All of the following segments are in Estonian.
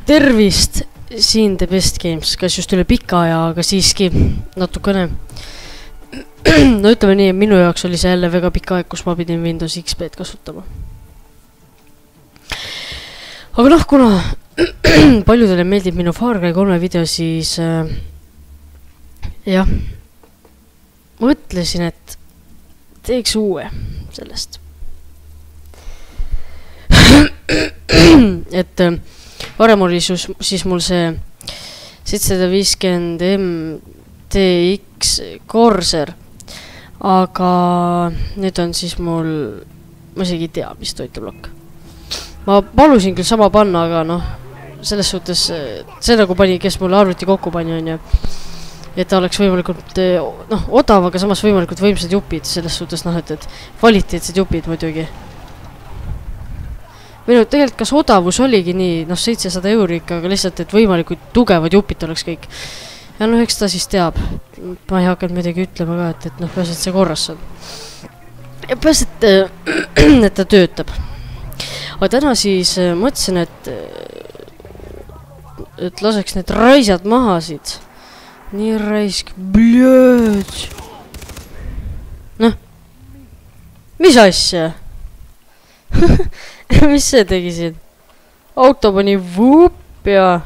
Tervist! Siin The Best Games, kas just üle pika aja, aga siiski natukene. No ütleme nii, minu jaoks oli see jälle väga pikk aeg, kus ma pidin Windows XP-d kasutama. Aga noh, kuna paljudele meeldib minu Far Cry 3 video, siis jah, mõtlesin, et teeks uue sellest. Et varem oli siis mul see 750 MTX Corsair, aga nüüd on siis mul, ma isegi ei tea, mis toiteblokk. Ma palusin küll sama panna, aga noh, selles suhtes see nagu pani, kes mulle arvuti kokku pani, on ju, et ta oleks võimalikult odav, aga samas võimalikult võimsad jupid, selles suhtes noh, et kvaliteetsed jupid muidugi. Või tegelikult kas odavus oligi nii, 700 € ikka, aga lihtsalt, et võimalikult tugevad jupid oleks kõik. Ja noh, eks ta siis teab. Ma ei hakanud midagi ütlema ka, et peas, et see korras on. Ja peas, et ta töötab. Aga täna siis mõtlesin, et laseks need raisad maha siit. Nii raisk. Blööd. Noh. Mis asja? Mis see tegi siin? Auto pani vuup ja...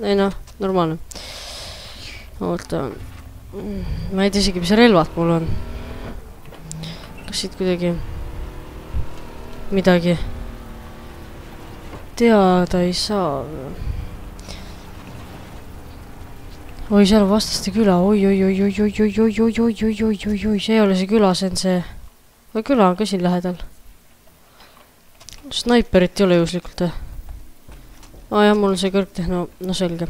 Ei noh, normaalne. Oota. Ma ei tea isegi, mis relvad mul on. Kas siit kuidagi midagi teada ei saa? Oi, seal vastaste küla. Oi, see ei ole see küla, see on see... Küla on ka siin lähedal. Snaiperit ei ole juhuslikult või? Jah, mul on see kõrgtehno, no selge.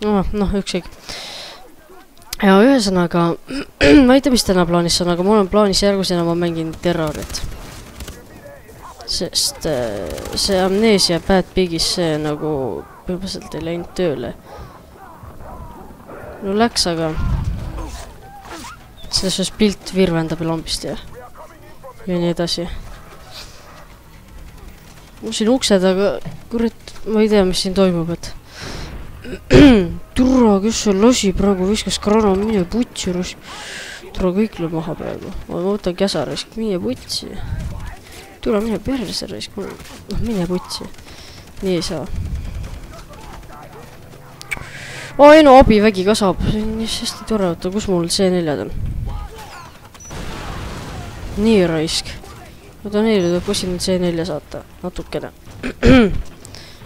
Noh, üksik. Ja ühesõnaga, ma ei tea, mis täna plaanis on, aga mul on plaanis järgusena ma mängin Terrorit. Sest see Amnesia Bad Pigis, see nagu põhimõtteliselt ei läinud tööle. No läks, aga selles suhtes pilt virvendab ja lambist ja nii edasi. Mul siin uksed, aga kurat, ma ei tea, mis siin toimub, et turra, kes see lasi praegu viskas krana, mine putsi, turra kõik lööb maha praegu. Ma võtan käsa raisk, mine putsi. Turra, mine perse raisk, mine putsi. Nii ei saa. Ei no, abivägi ka saab. See on nii hästi tore, oota, kus mul C4 on? Nii raisk. Oota, neile tuleb kuskil C4 saata. Natukene.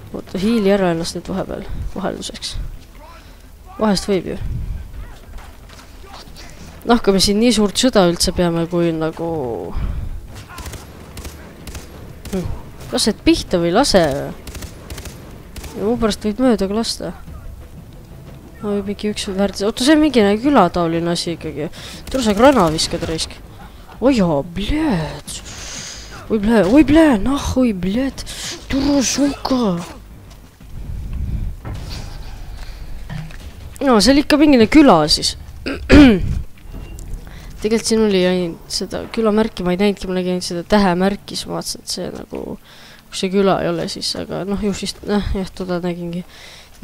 Oota, hiili ära ennast nüüd vahepeal. Vahelduseks. Vahest võib ju. Noh, kui me siin nii suurt sõda üldse peame, kui nagu... Kas et pihta või lase? Ja mu pärast võid mööda ka lasta. Võib mingi üks väärtis. Oota, see on mingi külataoline asi ikkagi. Tule sa grana viskad raisk. Oi, bled. Oi, bled, nahhui, bled. Turu, suka. No, see oli ikka mingine küla siis. Tegelikult siin oli ainult seda külamärki, ma ei näinudki, ma nägin seda tähemärki, siis ma vaatasin, et see nagu, kus see küla ei ole siis, aga noh, ju siis, jah, toda nägingi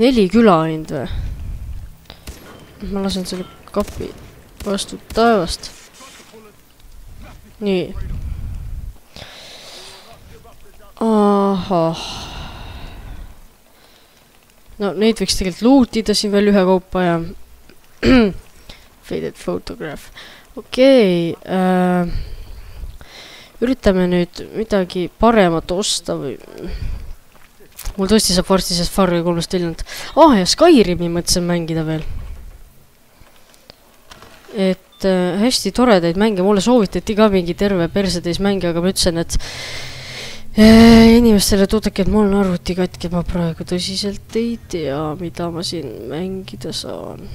4 küla ainult või. Ma lasen selle kapi vastu taevast. Nii. Ahah. No, neid võiks tegelikult lootida siin veel ühe kaupa ja faded photograph. Okei. Üritame nüüd midagi paremat osta või... Mul tõesti saab varsti sest Far Cry 3 tellinud. Ja Skyrimi mõtlesin mängida veel. Et hästi toredaid mänge, mulle soovitati ka mingi terve persetäis mänge, aga ma ütlesin, et inimestele tuudaki, et mul on arvuti katki, ma praegu tõsiselt ei tea, mida ma siin mängida saan.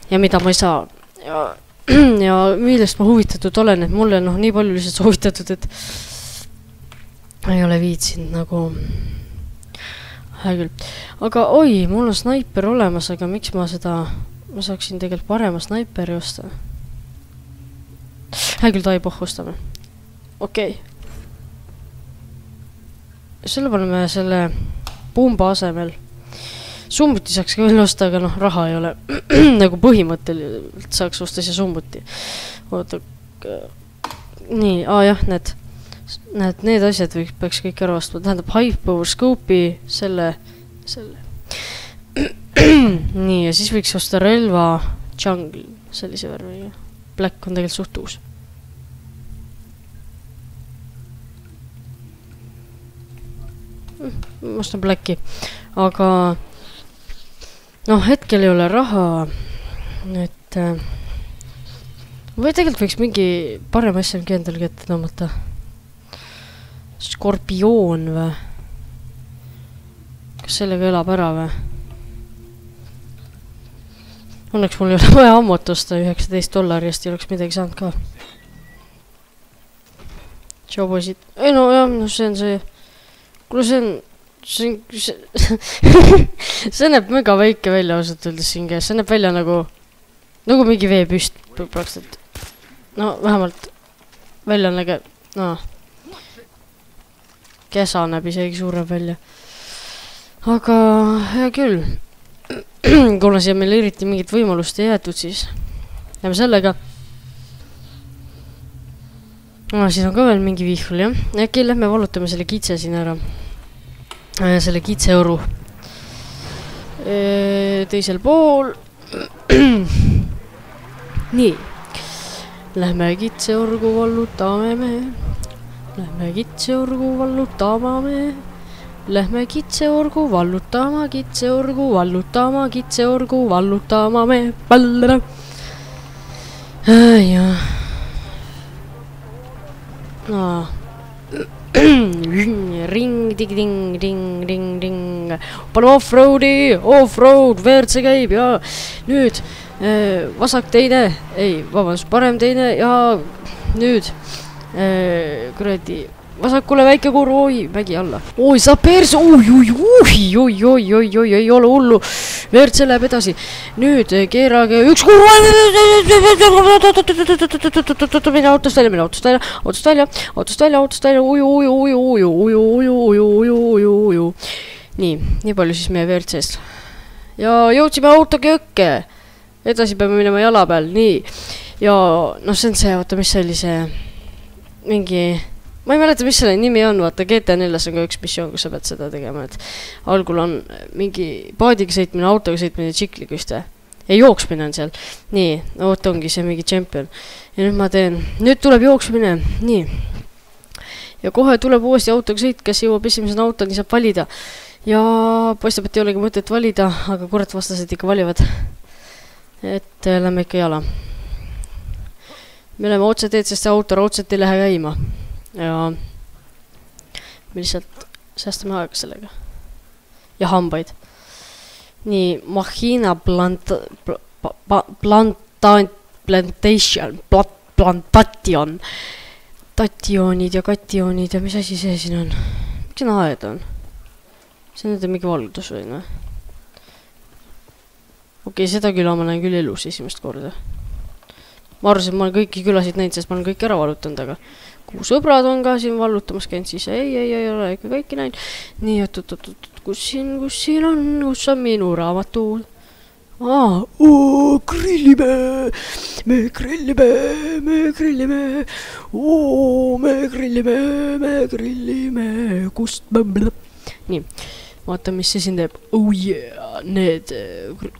Ja mida ma ei saa. Ja millest ma huvitatud olen, et mulle nii palju lihtsalt soovitatud, et ei ole viitsinud nagu... Hea küll. Aga oi, mul on snaiper olemas, aga miks ma seda... Ma saaksin tegelikult parema snaiperi osta. Hea küll, ta ei pohhu ostame. okei. Selle paneme selle pumba asemel. Summuti saaks ka veel osta, aga noh, raha ei ole. Nagu põhimõtteliselt saaks osta see summuti. Oota. Nii, jah, need asjad peaks kõik ära ostma. Tähendab Hive Power Scope'i, selle. Nii, ja siis võiks osta relva Jungle, sellise värviga. Black on tegelikult suht uus. Ma ostan Blacki, aga noh, hetkel ei ole raha, et või tegelikult võiks mingi parem SMG endale kätte tõmmata. Skorpioon või? Kas sellega elab ära või? Õnneks mul ei ole vaja ammut osta $19 eest ja oleks midagi saanud ka. Tšau poisid. Ei no jah, no see on see. Kuule see näeb mega väike välja ausalt öeldes siin käes. See näeb välja nagu mingi veepüst praktiliselt. No vähemalt välja näge. No. Kesa näeb isegi suurem välja. Aga hea küll. Kuna siia meil eriti mingit võimalust ei jäetud, siis lähme sellega. Siin on ka veel mingi vihvul, jah. Äkki lähme valutame selle kitse siin ära. Selle kitseõru. Teisel pool. Nii. Lähme kitseõrgu vallutame me. Lähme kitseõrgu vallutama me. Lähme kitseõrgu vallutama, kitseõrgu vallutama, kitseõrgu vallutama me. Pallada. Jah. Ring, dig, ding, ding, ding, ding. Paneme off-road, WRC käib ja nüüd vasak teine, ei, vabandust, parem teine ja nüüd kuradi vasakule väike kurv, oi, mägi alla. Oi, sa perse, oi, ei ole hullu. WRC läheb edasi. Nüüd keerage üks kurv. Mine autost välja. Nii, nii palju siis meie WRC-st. Ja jõudsime autoga jõkke. Edasi peame minema jala peal, nii. Ja, noh, see on see, oota, mis see oli see mingi... Ma ei mäleta, mis selle nimi on, vaata, GTA4-s on ka üks missioon, kus sa pead seda tegema, et algul on mingi paadiga sõitmine, autoga sõitmine, tšikliga vist või? Ja jooksmine on seal. Nii, oot ongi see mingi champion. Ja nüüd tuleb jooksmine, nii. Ja kohe tuleb uuesti autoga sõit, kes jõuab esimesena autoni, saab valida. Ja paistab, et ei olegi mõtet valida, aga kurat vastased ikka valivad. Et lähme ikka jala. Me oleme otse teed, sest see auto raudselt ei lähe käima. Ja me lihtsalt säästame aega sellega. Ja hambaid. Nii, Machina plantation. Tationid ja kationid ja mis asi see siin on? Miks see aed on? See on mingi valgudus või, noh? Okei, seda küla ma näen küll elus esimest korda. Ma arvasin, et ma olen kõiki külasid näinud, sest ma olen kõik ära valutanud, aga kui sõbrad on ka siin vallutamas käinud, siis ei ole ikka kõiki näinud. Nii, kus siin on, kus on minu raamatud? Grillime, me grillime, kust nii, vaata, mis see siin teeb. Oh yeah, need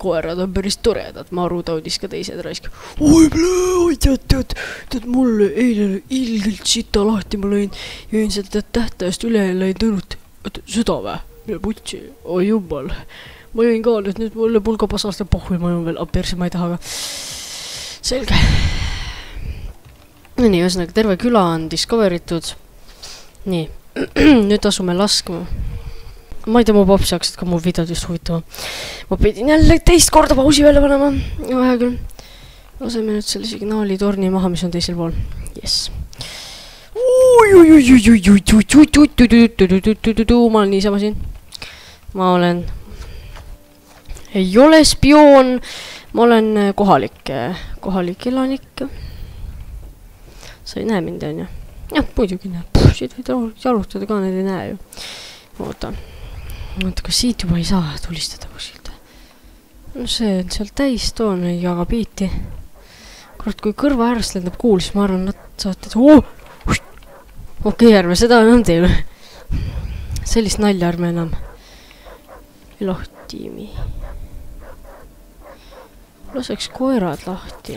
koerad on päris toredad, marutaudis ka teised raisk. Oi, tead, mul eile ilgelt sita lahti ma lõin seda tähtajast üle ja lõin tõnut. Seda vä? Mille putsi? Oi jumal. Ma jõin ka nüüd mulle pulga pasast ja pohvi ma jõin veel persi, ma ei taha ka. Selge. Nii, ühesõnaga terve küla on discoveritud. Nii, nüüd asume laskma. Ma ei tea, mu paps jaksad ka mu videod just huvitama. Ma pidin jälle teist korda pausi välja panema. Vahe küll. Laseme nüüd selle signaali torni maha, mis on teisel pool. Yes. Ma olen niisama siin. Ma olen... Ei ole spioon. Ma olen kohalik elanik. Sa ei näe mind, on ju? jah, muidugi näeb. Siit võid jalutada ka, need ei näe ju. Oota, kas siit juba ei saa tulistada kuskilt? No see on seal täis, toon ei jaga piiti. Kurat, kui kõrva äärast lendab kuul, siis ma arvan, nad saate... Okei, ärme seda enam teeme. Sellist nalja ärme enam. Elohtiimi. Laseks koerad lahti.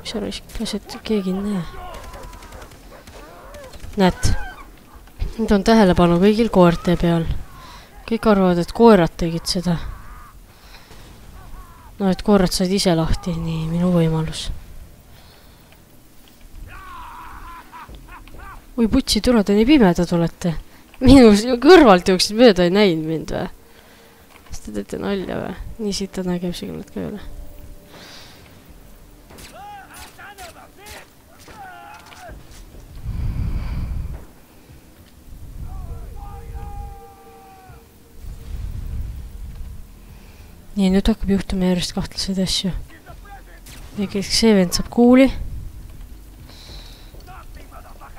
Mis sa raisklas, et keegi ei näe? Näed. Nüüd on tähelepanu kõigil koerte peal. Kõik arvavad, et koerad tegid seda. No, et koerad said ise lahti. Nii, minu võimalus. Oi, putsi, tule, te nii pimedad olete. Minu kõrvalt jooksid mööda, ei näinud mind või? Kas te teete nalja või? Nii siit ta nägeb signalt ka üle. Nii, nüüd hakkab juhtuma järjest kahtlaseid asju. Näiteks see vend saab kuuli.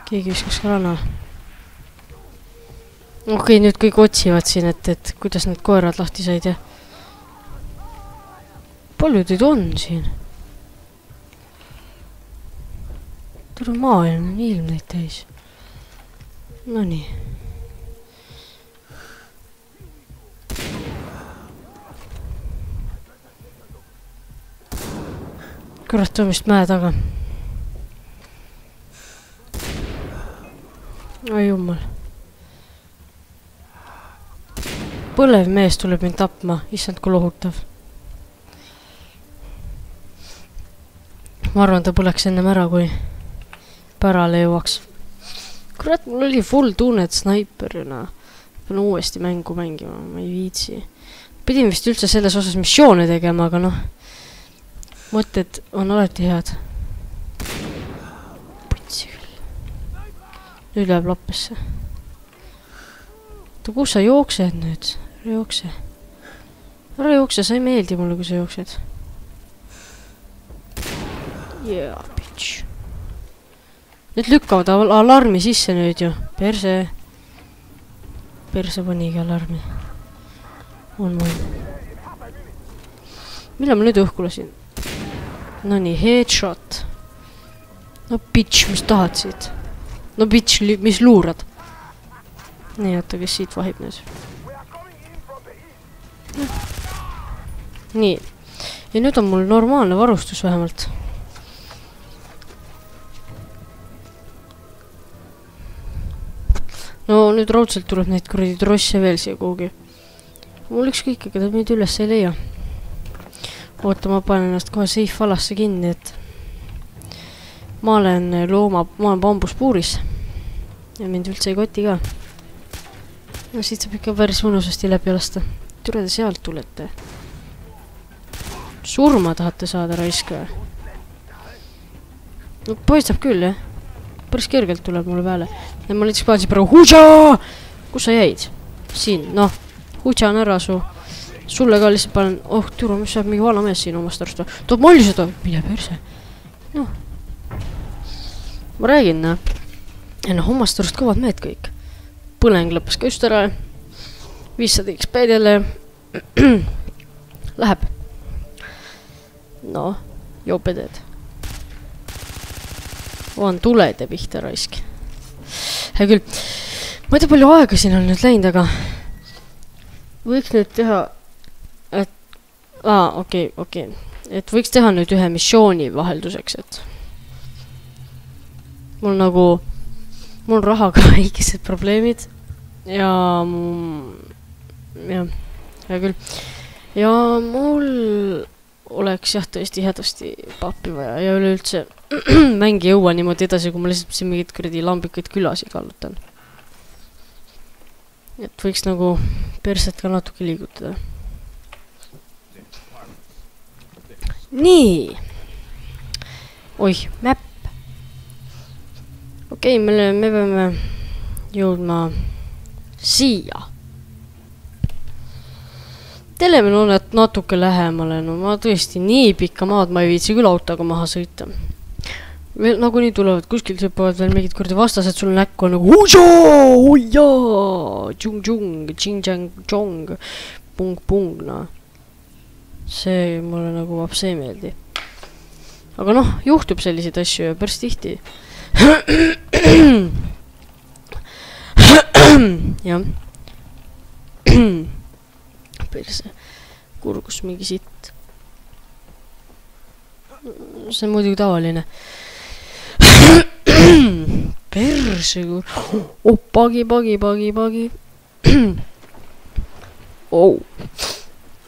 Keegi viskas krana. Okei, nüüd kõik otsivad siin, et kuidas need koerad lahti said ja... Palju teid on siin? Tule maailm on ilm neid täis. No nii. Kurat, on vist mäe taga. Oi jummal. Põlev mees tuleb mind tapma. Issand, kui lohutav. Ma arvan, ta põleks ennem ära, kui pärale jõuaks. Kurat, mul oli full tunnet snaiperina. Pean uuesti mängu mängima. Ma ei viitsi. Pidin vist üldse selles osas missioone tegema, aga noh. Mõtted on alati head. Putsi küll. Nüüd läheb lappesse. Kus sa jooksed nüüd? Ära jookse. Ära jookse, sa ei meeldi mulle, kui sa jooksed. Yeah, bitch. Need lükkavad alarmi sisse nüüd ju. Perse panigi alarmi. On mul. Millal ma nüüd õhku lasin? No nii, headshot. No bitch, mis tahad siit? No bitch, mis luurad? Nii, oota, kes siit vahib nüüd? Nii. Ja nüüd on mul normaalne varustus vähemalt. No nüüd raudselt tuleb neid kuradi trosse veel siia kuhugi. Mul ükskõik, aga ta meid üles ei leia. Oota, ma panen ennast kohe safe alasse kinni, et ma olen bambuspuuris. Ja mind üldse ei koti ka. No siit saab ikka päris mõnusasti läbi lasta. Tule te sealt tulete. Surma tahate saada raisk või? No paistab küll, jah. Päris kergelt tuleb mulle peale. Ja ma lihtsalt paansin praegu Hutša! Kus sa jäid? Siin, noh. Hutša on ära su. Sulle ka lihtsalt panen. Oh, türa, mis saab mingi vana mees siin omast arstu. Toob molli seda. Mine perse. Noh. Ma räägin, ja noh, omast arust kõvad mehed kõik. Põleng lõppes ka just ära. 500 XP-d jälle. Läheb. No, jopedeed. On tuled ja pihta raisk. Hea küll. Ma ei tea, palju aega siin on nüüd läinud, aga võiks nüüd teha, et okei. Et võiks teha nüüd ühe missiooni vahelduseks, et mul rahaga väikesed probleemid ja hea küll. Ja mul oleks jah tõesti hädasti pappi vaja ja üleüldse mängi jõua niimoodi edasi, kui ma lihtsalt siin mingid kuradi lambikaid külasid kallutan. Et võiks nagu perset ka natuke liigutada. Nii. Oih, map. Okei, me peame jõudma siia. Teleme natuke lähemale, no ma tõesti nii pikka maad ma ei viitsi küll autoga maha sõita. veel nagunii tulevad, kuskilt hüppavad veel mingid kurdi vastased, sul näkku on nagu ujaa, tšung-tšung, tšing-tšang-tšong, pung-pung, noh. See mulle nagu vaps ei meeldi. Aga noh, juhtub selliseid asju ja päris tihti. Jah. Perse. Kurgus mingi sitt. See on muidugi tavaline. Perse kur... Oh, pagi. Oh.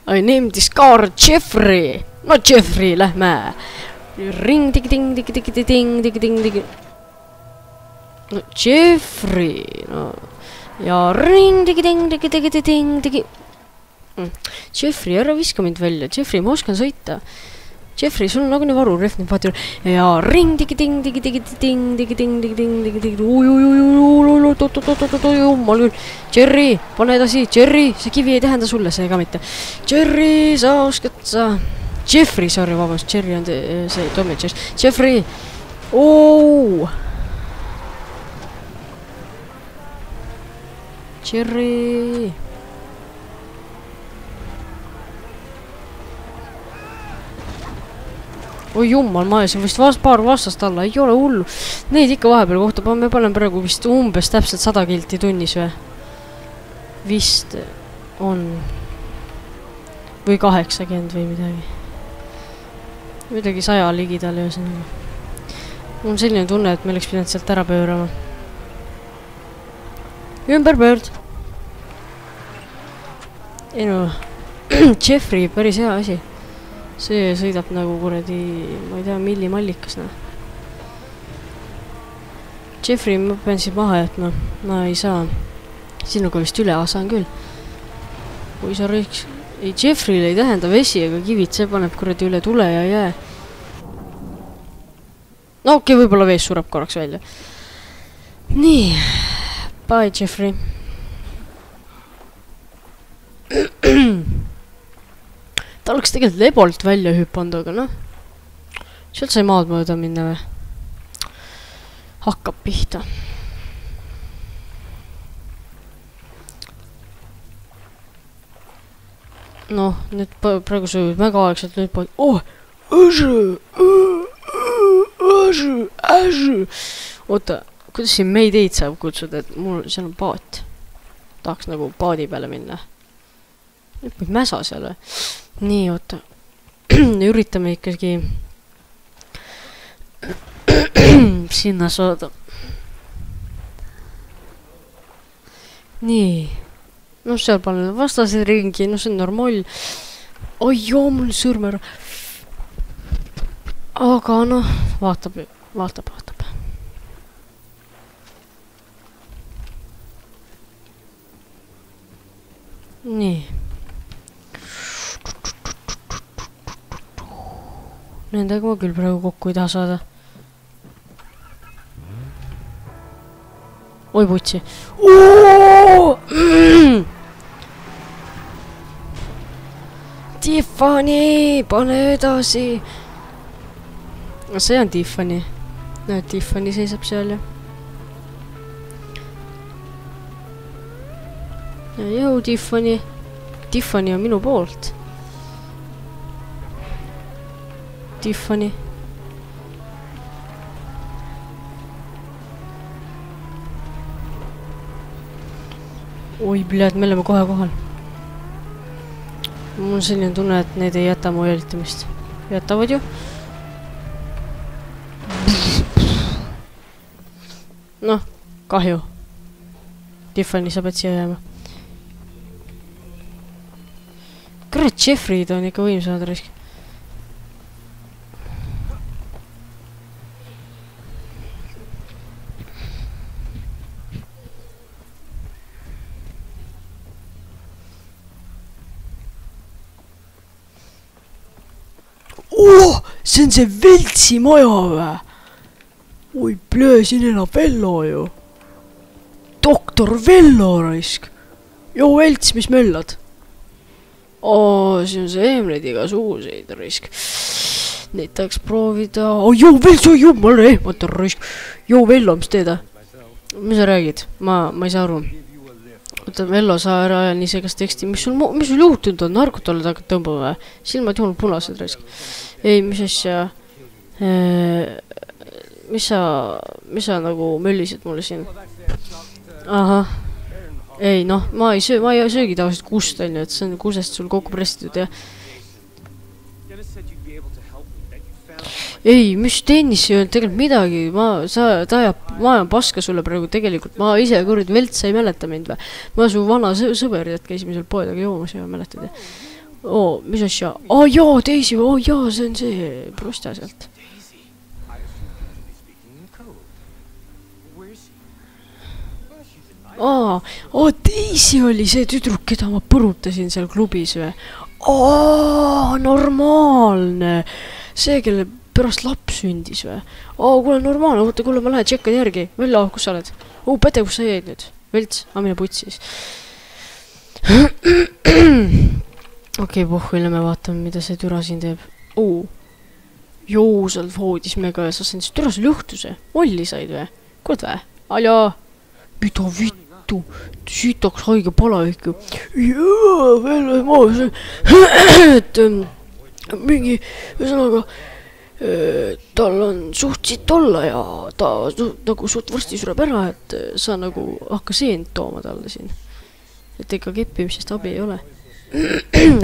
I named this car Jeffrey. No Jeffrey, lähme. Ring, tigi-ting. No Jeffrey, no. Ja ring, tigi-ting. Jeffrey, ära viska mind välja. Jeffrey, ma oskan sõita. Jeffrey, sul on nagu nii varu, rehv nüüd vaati. Ja ring, tigi-ting. Jummal küll. Jerry, pane edasi. Jerry, see kivi ei tähenda sulle, see ka mitte. Jerry, sa oskad sa. Jeffrey, sorry, vabast. Jerry on see Tom ja Jerry. Jeffrey. Oo. Jerry. Oi jummal, ma ajasin vist paar vastast alla, ei ole hullu. Neid ikka vahepeal kohta, me panen praegu vist umbes täpselt 100 kilti tunnis või? Vist on. Või 80 või midagi. Midagi 100 ligidal ühesõnaga. Mul on selline tunne, et me oleks pidanud sealt ära pöörama. Ümber pöörd. Ei no, Jeffrey, päris hea asi. See sõidab nagu kuradi, ma ei tea, millimallikas, noh. Jeffrey, ma pean siin maha jätma. Ma ei saa. Sinuga vist üle saan küll. Kui sa rõiks... Ei, Jeffrey'le ei tähenda vesi ega kivid, see paneb kuradi üle tule ja jää. No okei, võib-olla vees sureb korraks välja. Nii. Bye, Jeffrey. Ta oleks tegelikult lebolt välja hüpanud, aga noh. Sealt sai maad mööda minna või? Hakkab pihta. Noh, nüüd praegu söövad väga aegselt nüüd pood. Oh! Oota, kuidas siin meid saab kutsuda, et mul seal on paat. Tahaks nagu paadi peale minna. Nüüd võib mäsa seal või? Nii, oota. Üritame ikkagi sinna saada. Nii. No seal panen vastased ringi, no see on normal. Oi joo, mul sõrm ära. Aga noh, vaatab. Nii. Nendega ma küll praegu kokku ei taha saada. Oi putsi. Tiffany, pane edasi. See on Tiffany. Näed, Tiffany seisab seal ja. Ja jõu, Tiffany. Tiffany on minu poolt. Tiffany. Oi, bled, me oleme kohe kohal. Mul on selline tunne, et need ei jäta mu jälitamist. Jätavad ju. Noh, kahju. Tiffany, sa pead siia jääma. Kurat, Jeffrey on ikka võimsamad risk. Oh, see on see Veltsi maja või? Oi, plöö, siin elab Vello ju. Doktor Vello raisk. Joo, Velts, mis möllad? Oo, siin on see eemleid igasuguseid raisk. neid tahaks proovida. Joo, Velso, jumala ehmata raisk. Joo, Vello, mis teed? Mis sa räägid? Ma ei saa aru. Oota, Vello, sa ära aja nii segast teksti. Mis sul juhtunud on? Narkut oled hakanud tõmbama või? Silmad juhul punased raisk. Ei, mis asja? Mis sa nagu möllisid mulle siin? Ahah. Ei, noh, ma ei söögi tavaliselt kust, on ju, et see on kusest sul kokku pressitud, jah. Ei, mis tennis ei olnud tegelikult midagi, ma ajan paska sulle praegu tegelikult, ma ise kuradi Velts ei mäleta mind või. Ma su vana sõber, et käisime seal poedaga joomas ja mäletad, jah. Oo, mis asja? Jaa, teisi, jaa, see on see prosta sealt. Teisi oli see tüdruk, keda ma põrutasin seal klubis või. Normaalne. See, kelle pärast laps sündis või. Kuule, normaalne, võtta, kuule, ma lähen tšekkan järgi. Vello, kus sa oled? Päde, kus sa jäid nüüd? Velts, mine puts siis. Okei, pohhuile me vaatame, mida see türa siin teeb. Joo, seal voodis mega ja sa sain siis türa sul juhtus või? Olli said või? Kuuled või? Aljaa. Mida vittu? Sitaks haige palavik ju. Jaa, veel maas. Et mingi, ühesõnaga, tal on suht siit olla ja ta nagu suht varsti sureb ära, et sa nagu hakka seent tooma talle siin. Et ega keppimisest abi ei ole.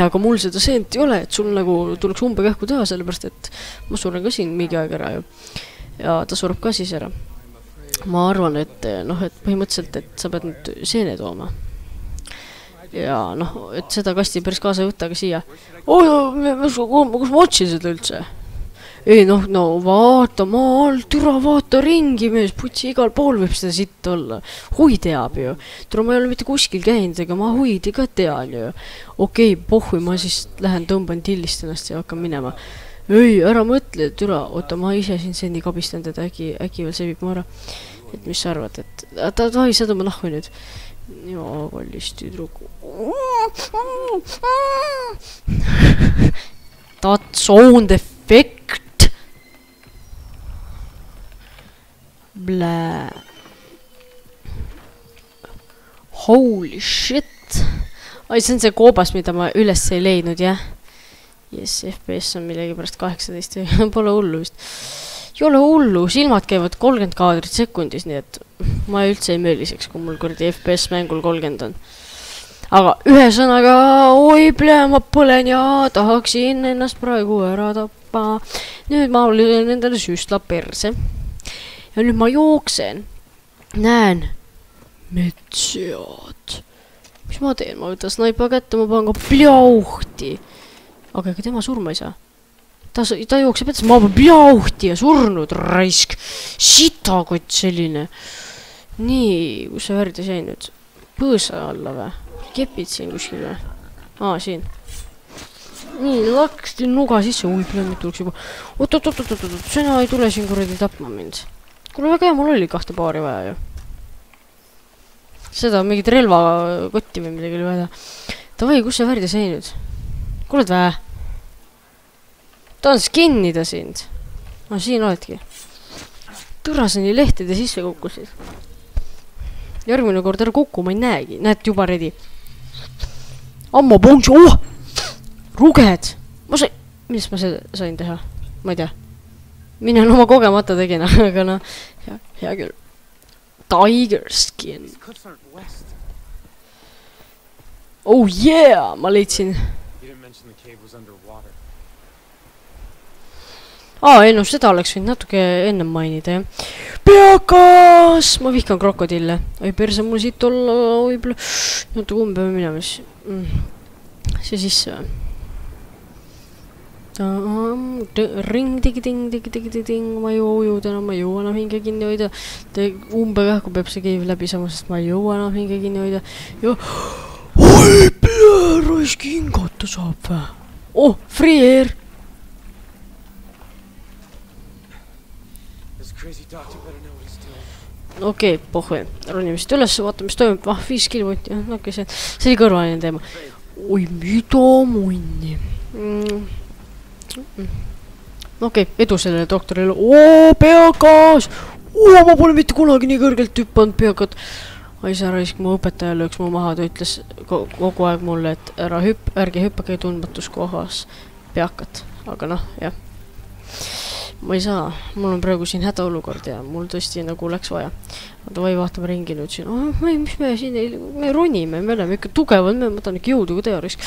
Aga mul seda seent ei ole, et sul nagu tuleks umbekähku teha, sellepärast et ma suren ka siin mingi aeg ära ju. Ja ta sureb ka siis ära. Ma arvan, et et põhimõtteliselt, et sa pead nüüd seene tooma. Ja et seda kasti päris kaasa ei võtta, aga siia. Kus ma otsin seda üldse? Ei, vaata maal, türa vaata ringi, mees, putsi igal pool võib seda sitt olla. Hui teab ju. Türa ma ei ole mitte kuskil käinud, ega ma huidi ka tean ju. Okei, pohhui, ma siis lähen tõmban tillist ennast ja hakkan minema. Ei, ära mõtle, türa, oota, ma ise siin sendi kabistan teda, äkki veel sebib mu ära. Et mis sa arvad, et ta ei seda ma nahku nüüd. Jaa, kallis tüdruk. That sound effect. Blää. Holy shit. See on see koobas, mida ma üles ei leidnud, jah. Yes, FPS on millegi pärast 18, pole hullu vist. Ei ole hullu, silmad käivad 30 kaadrit sekundis, nii et ma üldse ei mööliseks, kui mul kurdi FPS mängul 30 on. Aga ühesõnaga, ma põlen ja tahaksin ennast praegu ära tappa. Nüüd ma olen endale süstla perse. Ja nüüd ma jooksen. Näen. Metsjad. Mis ma teen? Ma võtan snaipa kätte, ma panen ka pljauhti. Aga ega tema surma ei saa. Ta jookseb edasi, ma pean pljauhti ja surnud raisk. Sitakott selline. Nii, kus see värd ei sai nüüd? Põõsa alla või? Kepid siin kuskil või? Siin. Nii, laksti nuga sisse. Plemmid tuleks juba. Oot, sina ei tule siin kuradi tapma mind. Kuule, väga hea, mul oli 2 paari vaja ju. Seda mingit relvakotti või midagi oli vaja. Tavai, kus see värd ei sai nüüd? Kuuled vä? Tahan skinnida sind. Siin oledki. Tõraseni lehtede sisse kukkusid. Järgmine kord ära kukku, ma ei näegi. Näed juba ready. Amma ponsi. Ruged. Millest ma sain teha? Ma ei tea. Mina oma kogemata tegin, aga hea küll. Tiger skin. Oh yeah, ma leidsin. Ei seda oleks võinud natuke ennem mainida, jah. Peakas! Ma vihkan krokodille. Oi, perse mul siit olla, võib-olla. Natuke umbe minema siis. See sisse või? Ring, digi-ding, ma ei uju täna, ma ei jõua enam hinge kinni hoida. Umbe kähku peab see keiv läbi samas, sest ma ei jõua enam hinge kinni hoida. Ja oi, raisk hingata saab või? Free air! Okei, pohhu. Ronime siit üles, vaata, mis toimub. 5 kilovutti. See oli kõrvaline teema. Oi, mida munni. okei, edu sellele doktorile. Oo, peakas! Ma pole mitte kunagi nii kõrgelt hüppanud peakat. Ai, sa raisk, mu õpetaja lööks mu maha, ta ütles kogu aeg mulle, et ärge hüppage tundmatus kohas peakat. Aga noh, jah. Ma ei saa, mul on praegu siin hädaolukord ja mul tõesti nagu läks vaja. Davai, vaatame ringi nüüd siin. Mis me siin me ronime, me oleme ikka tugevad, ma tahan ikka jõudu kui teorisk.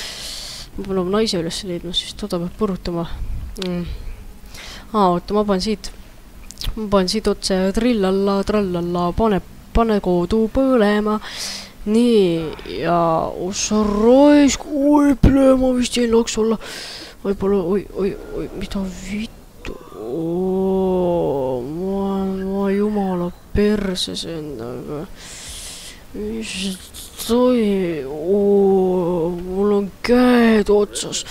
Ma pean oma naise üles leidma, siis toda peab põrutama. Oota, ma panen siit otse trillalla, trallalla, pane koodu põlema. Nii, ja ossa raisk, oi, plee, ma vist ei laks olla. Võib-olla, oi, mida vittu. Ma jumala perses endaga. Mis toi? Mul on käed otsas.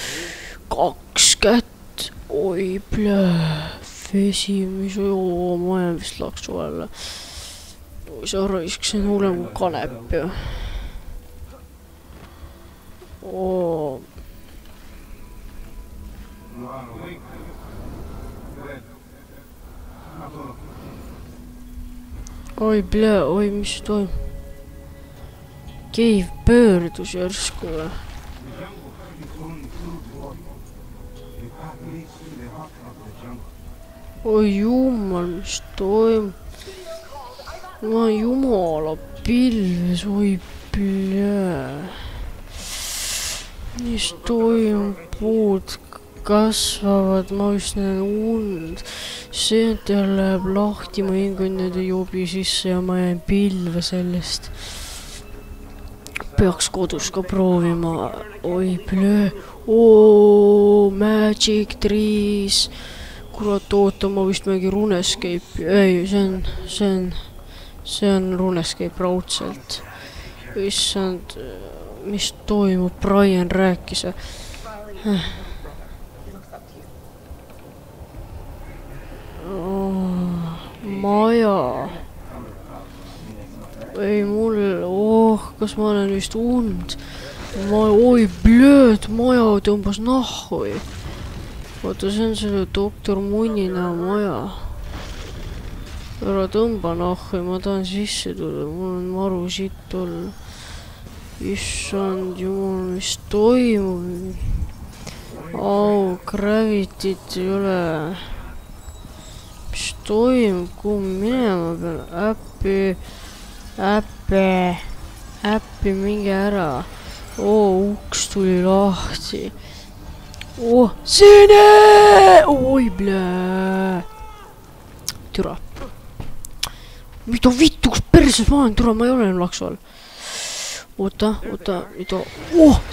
2 kätt. Oi, plee. Vesimis, ma jään vist laksu alla. Oi, sa raisk, see on hullem kui kanep ju. Oi, plee, oi, mis toimub? Keiv pöördus järsku või? Oi jumal, mis toimub? Ma jumala pilves, oi plee. Mis toimub? Puud kasvavad, ma just näen und. Seetel läheb lahti, ma hingan nüüd jobi sisse ja ma jäin pilve sellest. Peaks kodus ka proovima. Oi plee. Magic trees. Kurat, oota, ma vist mingi RuneScape. Ei, see on RuneScape raudselt. Issand, mis toimub? Brian rääkis. Maja. Ei, mul, kas ma olen vist und? Oi, blööd, maja tõmbas nahhu. Oota, see on selle doktor Munina maja. Ära tõmba nahhu, ma tahan sisse tulla, mul on maru sitt olla. Issand jumal, mis toimub? Gravitit ei ole. Mis toimub, kuhu minema pean? Äppi, mingi ära. Uks tuli lahti. Sine! Oi, blää. Türa. Mida vittu, kus perses ma olen? Türa, ma ei ole enam laksu all. Oota, mida?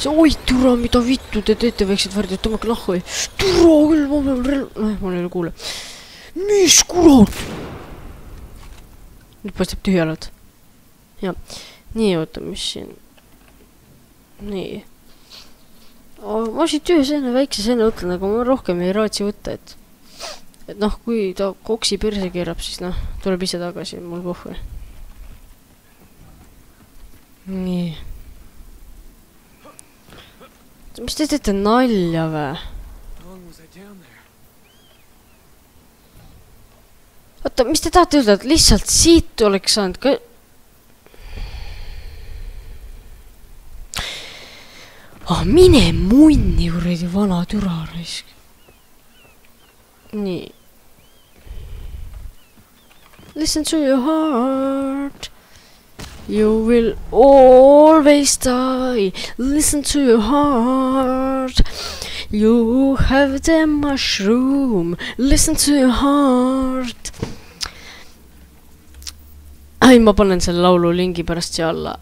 Oi, türa, mida vittu te teete väiksed värdid, tõmmake nahku. Türa küll, ma pean relv... ma ei ole kuule. Mis kurat? Nüüd paistab tühjalad. Ja, nii, oota, mis siin? Nii. Ma siit ühe seene väikse seene ütlen, aga ma rohkem ei raatsi võtta, et noh, kui ta koksi perse keerab, siis noh, tuleb ise tagasi, mul pohve. Nii. Mis te teete nalja või? Oota, mis te tahate öelda, et lihtsalt siit oleks saanud ka... mine munni, kuradi vana türa raisk. Nii. Listen to your heart. You will always die. Listen to your heart. You have the mushroom. Listen to your heart. Ai, ma panen selle laulu lingi pärast siia alla.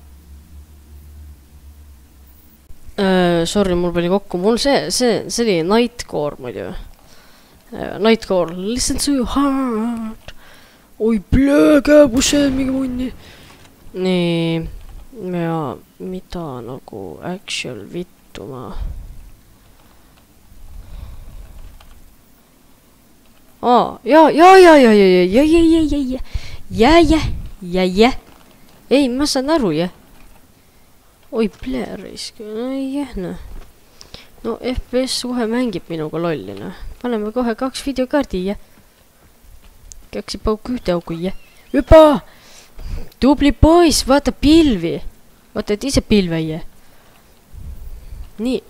Sorry, mul pani kokku. Mul see oli Nightcore muidu. Nightcore. Listen to your heart. Oi, plee, käebused, mingi munni. Nii. Ja mida nagu actual vittu ma... Ja. Ei, ma saan aru, jah. Oi, plee, raisk. No, FPS kohe mängib minuga lolli, noh. paneme kohe 2 videokaardi, jah. 2 pauku 1 auku, jah. Hüpa! Tubli poiss, vaata pilvi. Vaata, et ise pilve, jah. Nii.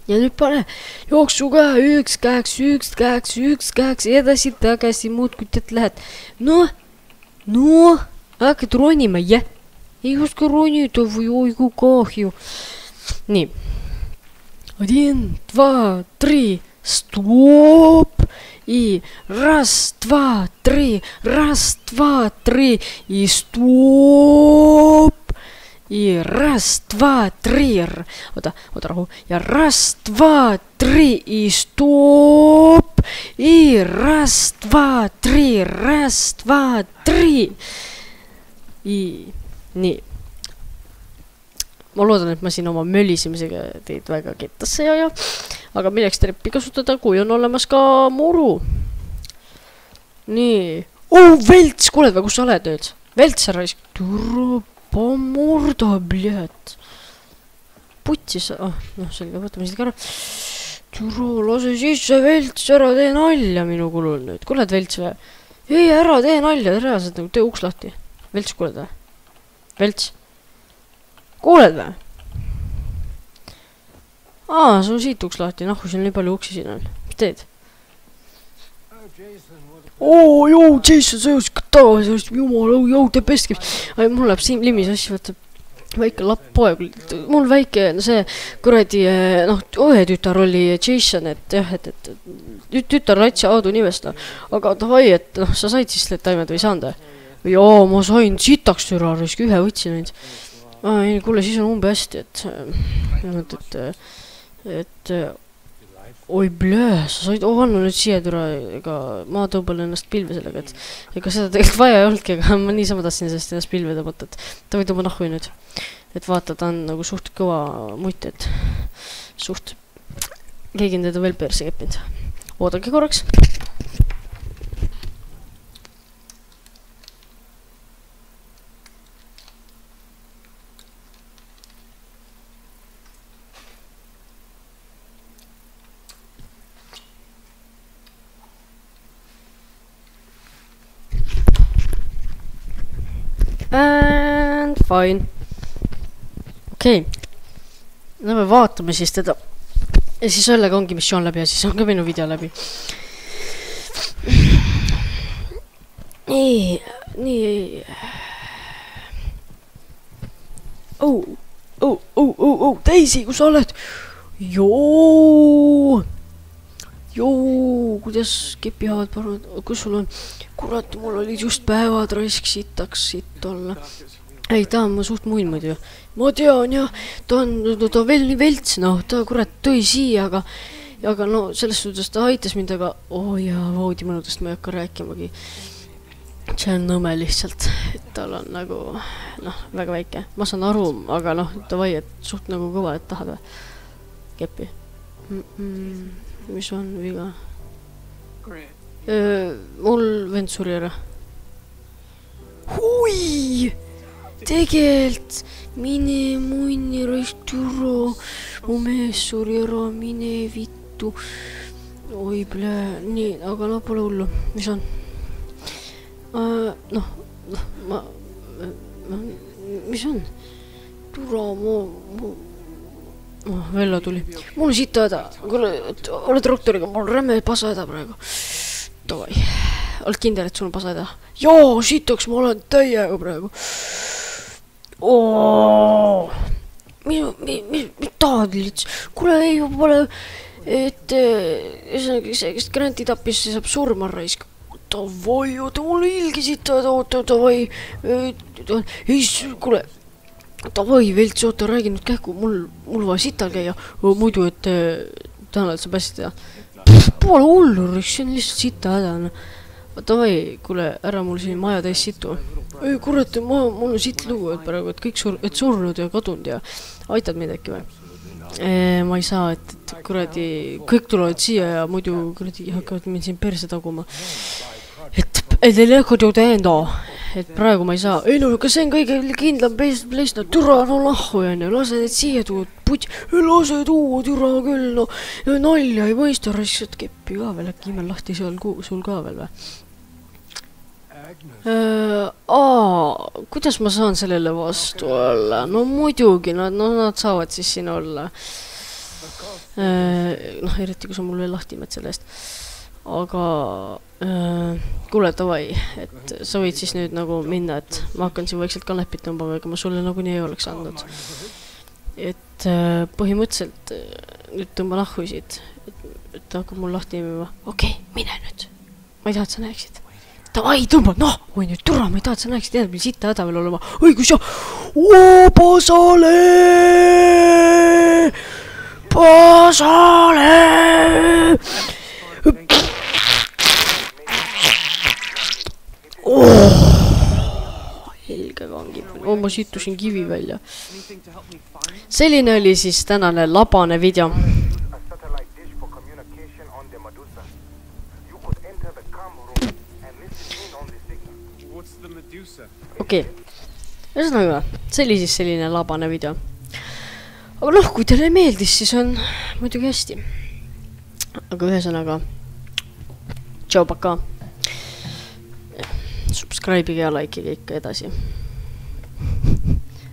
Ja nüüd pane jooksu ka, üks käeks, edasi, tagasi, muudkui tead lähed. No, hakkad ronima, jah. Ei oska ronida või oi kui kahju. Nii. 1, 2, 3, stopp. И 1, 2, 3, 1, 2, 3, и стоп. И 1, 2, 3. Oota, rahu. Ja 1, 2, 3, и стоп. И 1, 2, 3, 1, 2, 3. Nii. Ma loodan, et ma siin oma möllisimisega teid väga kettasse ja. Aga milleks treppi kasutada, kui on olemas ka muru. Nii. Velts, kuuled või, kus sa oled nüüd? Velts ära isk. Türa pomurda, bled. Putsis. Selge, võtame siit ära. Türa, lase sisse, Velts, ära tee nalja minu kulul nüüd. Kuuled, Velts või? Ei, ära tee nalja, reaalselt nagu tee uks lahti. Velts, kuuled või? Velts. Kuuled või? Sul siit uks lahti, kui siin nii palju uksi siin on. Mis teed? Joo, Jason, sa jõusid ka tagasi, jumala, tee peskib. Mul läheb siin limis asja, võtta väike lapp poeg. Mul väike, see kuradi, õetütar oli Jason, et jah, et tütar Ratsi Aadu nimest, aga davai, et sa said siis need taimed või saanud? Joo, ma sain sitaks türa, ühe võtsin ainult. Kuule, siis on hästi, et oi blöö, sa said anna nüüd siia türa, ega ma tõuban ennast pilve sellega, et ega seda tegelikult vaja ei olnudki, aga ma niisama tahtsin sellest ennast pilve tõmmata, et ta või tõmba nahku nüüd, et vaata, ta on nagu suht kõva mutt, et suht keegi on teda veel perse keppinud. Oodake korraks. And fine. Okei. No me vaatame siis teda. Ja siis sellega ongi missioon läbi ja siis on ka minu video läbi. Nii. Daisy, kus sa oled? Joo, kuidas kepihavad parad, kus sul on? Kurat, mul oli just päevad raisk sitaks sitt olla. Ei, ta on ma suht muin muidu. Ma tean jah, ta on veel nii velts, ta kurat tõi siia, aga no selles suhtes ta aitas mind, aga jaa, voodimõnudest ma ei hakka rääkimagi. See on nõme lihtsalt, et tal on nagu, väga väike. Ma saan aru, aga davai, et suht nagu kõva, et tahad või? Kepi. Mis on viga? Mul vend suri ära. Hui! Tegelt! Mine munni raistüro. Mu mees suri ära, mine vittu. Oi, blää. Nii, aga pole hullu. Mis on? Mis on? Türa, Vello tuli. Mul on siit häda. Kuule, oled doktoriga, mul on rämme pasa häda praegu. Davai. Oled kindel, et sul on pasa häda? Joo, sitaks, ma olen täiega praegu. Mis tahad lihtsalt? Kuule, ei, pole, et see, kes Granti tappis, see saab surma raisk. Davai, oota, mul ilgi siit häda, oota, davai. Ei, kuule. Davai, Velts, oota, räägi nüüd kähku, mul vaja sital käia, muidu, et täna sa pääsid teha. Pole hullu, see on lihtsalt sita häda. Davai, kuule, ära mul siin maja täis situ. Ei, kurat, mul on siit lugu, et praegu, et kõik surnud ja kadunud ja aitad meid äkki või? Ma ei saa, et kuradi, kõik tulevad siia ja muidu kuradi hakkavad mind siin perse taguma. Et ei lekod ju teenda. Et praegu ma ei saa. Ei, kas see on kõige kindlam pleist, türa, lahku, lase need siia tuud. puti, lase tuua türa küll, no nalja ei mõista, rassad keppi ka veel, äkki imen lahti seal sul ka veel või? Kuidas ma saan sellele vastu olla? No muidugi, nad saavad siis siin olla. Noh, eriti kui sa mul veel lahti imed selle eest. Aga kuule, tavai, et sa võid siis nüüd nagu minna, et ma hakkan siin vaikselt kanepit tõmbama, ega ma sulle nagu nii ei oleks andnud. Et põhimõtteliselt nüüd tõmba nahhu siit, et hakkab mul lahti imima. Okei, mine nüüd. Ma ei taha, et sa näeksid. Tavai, tõmba, noh, oi nüüd turra, ma ei taha, et sa näeksid, jääb meil sitta häda veel olema. Õigus ja, pasale! Pasale! Helge kangib. Ma sittusin kivi välja. Selline oli siis tänane labane video. Okei. Ühesõnaga, see oli siis selline labane video. Aga noh, kui teile meeldis, siis on muidugi hästi. Aga ühesõnaga, tšau, paka. Subscribe'ige ja likeige ikka edasi.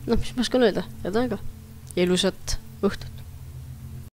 Noh, mis ma oskan öelda? Head aega. Ja ilusat õhtut.